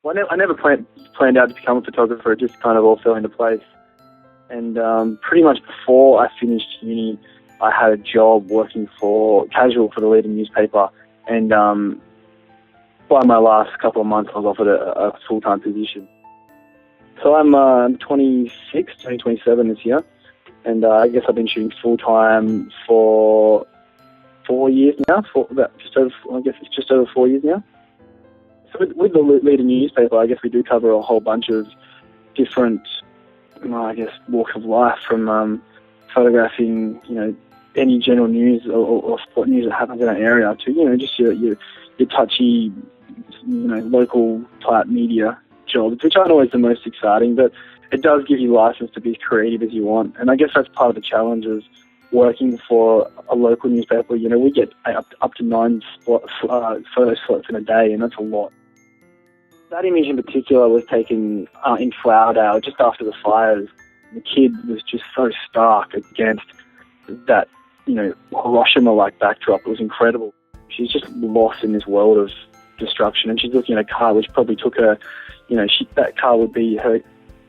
Well, I never planned out to become a photographer. It just kind of all fell into place. And pretty much before I finished uni, I had a job working casual for the leading newspaper. And by my last couple of months, I was offered a full-time position. So I'm 26, turning 27 this year. And I guess I've been shooting full-time for 4 years now, just over 4 years now. So with the leading newspaper, I guess we do cover a whole bunch of different, walks of life, from photographing, any general news or sport news that happens in our area to, just your touchy, local type media jobs, which aren't always the most exciting, but it does give you license to be as creative as you want. And I guess that's part of the challenge of working for a local newspaper. We get up to 9 photo slots in a day, and that's a lot. That image in particular was taken in Flowerdale just after the fires. The kid was just so stark against that, Hiroshima-like backdrop. It was incredible. She's just lost in this world of destruction, and she's looking at a car which probably took her, that car would be her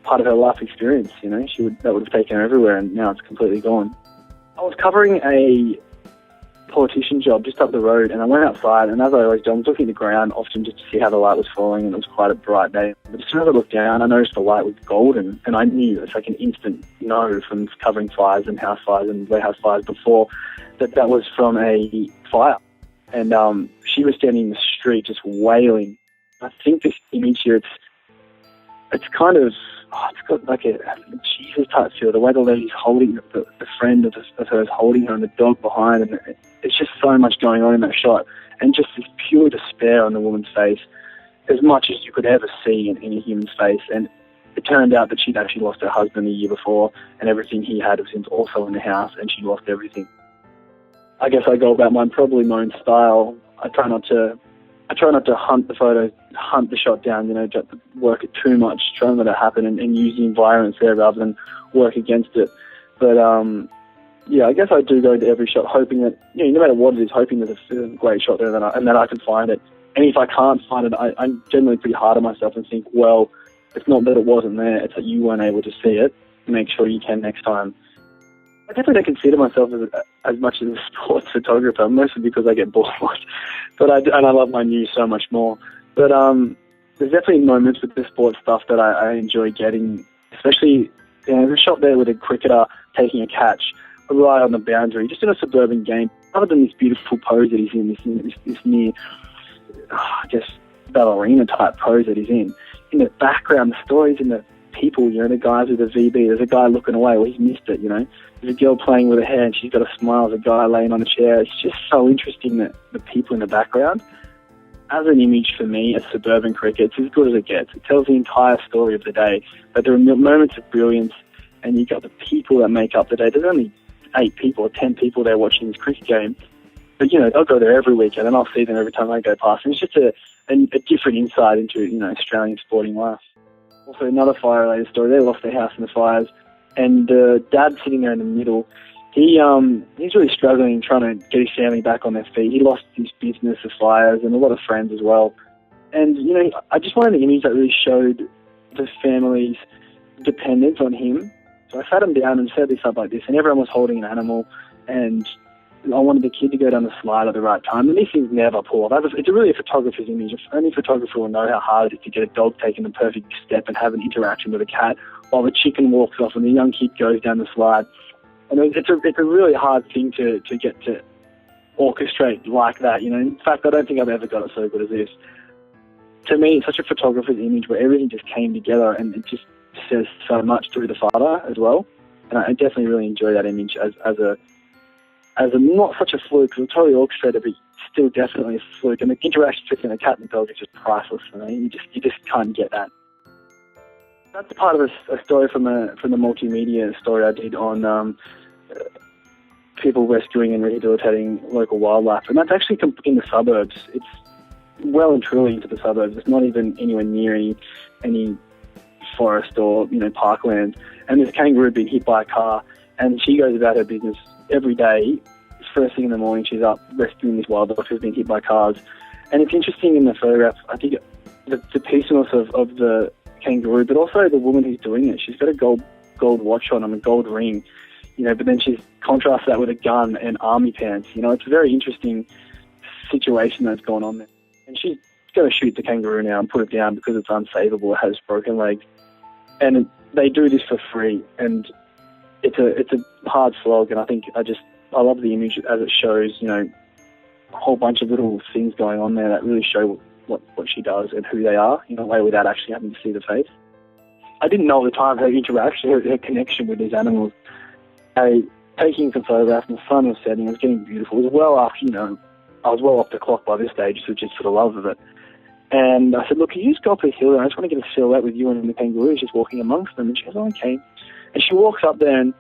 part of her life experience. That would have taken her everywhere, and now it's completely gone. I was covering a politician job just up the road, and I went outside, and as I always do, I was looking at the ground often just to see how the light was falling, and it was quite a bright day. But as soon as I looked down, I noticed the light was golden, and I knew, it's like an instant know from covering fires and house fires and warehouse fires before, that was from a fire. And she was standing in the street just wailing. I think this image here, it's kind of, it's got like a Jesus type feel. The way the lady's holding, the friend of hers holding her, and the dog behind, and it's just so much going on in that shot, and just this pure despair on the woman's face, as much as you could ever see in a human's face. And it turned out that she'd actually lost her husband the year before, and everything he had was also in the house, and she lost everything. I guess I go about mine probably my own style. I try not to hunt the photo, hunt the shot down, just work it too much, try and let it happen and use the environment there rather than work against it. But I guess I do go into every shot hoping that, no matter what it is, hoping that there's a great shot there and that I can find it. And if I can't find it, I'm generally pretty hard on myself and think, well, it's not that it wasn't there, it's that you weren't able to see it. Make sure you can next time. I definitely don't consider myself as much as a sports photographer, mostly because I get bored. But I love my news so much more. But there's definitely moments with the sports stuff that I enjoy getting, especially there's a shot there with a cricketer taking a catch right on the boundary, just in a suburban game. Other than this beautiful pose that he's in, this near, ballerina type pose that he's in the background, the stories in the people, the guys with the VB, there's a guy looking away, well, he's missed it, There's a girl playing with her hair and she's got a smile, there's a guy laying on a chair. It's just so interesting that the people in the background. As an image for me, as suburban cricket, it's as good as it gets. It tells the entire story of the day, but there are moments of brilliance, and you've got the people that make up the day. There's only 8 people or 10 people there watching this cricket game, but they'll go there every weekend, and I'll see them every time I go past. And it's just a different insight into Australian sporting life. Also, another fire-related story. They lost their house in the fires, and Dad sitting there in the middle, he's really struggling, trying to get his family back on their feet. He lost his business to fires and a lot of friends as well. And, I just wanted an image that really showed the family's dependence on him. So I sat him down and set this up like this, and everyone was holding an animal, and I wanted the kid to go down the slide at the right time, and these things never pull off. It's really a photographer's image. Only a photographer will know how hard it is to get a dog taking the perfect step and have an interaction with a cat while the chicken walks off and the young kid goes down the slide. And it's a really hard thing to get to orchestrate like that. In fact, I don't think I've ever got it so good as this. To me, it's such a photographer's image where everything just came together, and it just says so much through the father as well. And I definitely really enjoy that image as a not such a fluke, because it's totally orchestrated, but still definitely a fluke. And the interaction between the cat and the dog is just priceless. You just can't get that. That's part of a story from the multimedia story I did on people rescuing and rehabilitating local wildlife, and that's actually in the suburbs. It's well and truly into the suburbs. It's not even anywhere near any forest or parkland. And this kangaroo had been hit by a car, and she goes about her business every day. First thing in the morning, she's up rescuing this wildlife who's been hit by cars. And it's interesting in the photograph, I think the peacefulness of the kangaroo, but also the woman who's doing it. She's got a gold watch on and a gold ring, but then she's contrasts that with a gun and army pants. It's a very interesting situation that's going on there. And she's going to shoot the kangaroo now and put it down because it's unsavable. It has broken legs. And they do this for free. And it's a hard slog. And I love the image as it shows, a whole bunch of little things going on there that really show what she does and who they are in a way without actually having to see the face. I didn't know at the time her interaction, her connection with these animals. Taking some photographs and the sun was setting, it was getting beautiful. It was well after, I was well off the clock by this stage, so just for the love of it. And I said, look, can you just go up the hill? I just want to get a silhouette with you and the kangaroos just walking amongst them. And she goes, oh, okay. And she walks up there and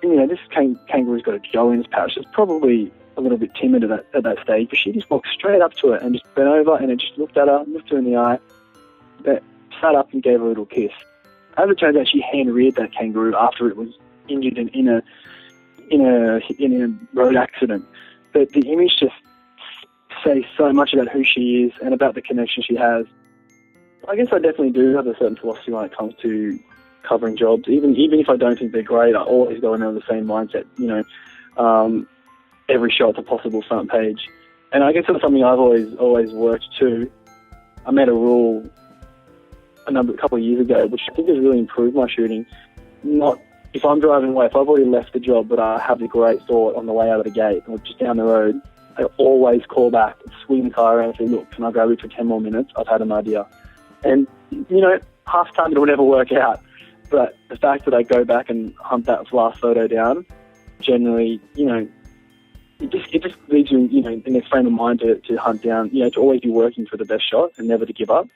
this kangaroo's got a gel in his pouch. She's probably a little bit timid at that stage, but she just walked straight up to it and just bent over and it just looked at her, looked her in the eye, sat up and gave her a little kiss. As it turns out, she hand-reared that kangaroo after it was injured in a road accident. But the image just says so much about who she is and about the connection she has. I guess I definitely do have a certain philosophy when it comes to covering jobs. Even if I don't think they're great, I always go in there with the same mindset. Every shot's a possible front page. And I guess that's something I've always worked to. I made a rule a couple of years ago, which I think has really improved my shooting. Not if I'm driving away, if I've already left the job, but I have the great thought on the way out of the gate or just down the road, I always call back, swing the car around and say, look, can I grab you for 10 more minutes? I've had an idea. And, half the time it'll never work out. But the fact that I go back and hunt that last photo down, generally, it just leaves you, in a frame of mind to hunt down, to always be working for the best shot and never to give up.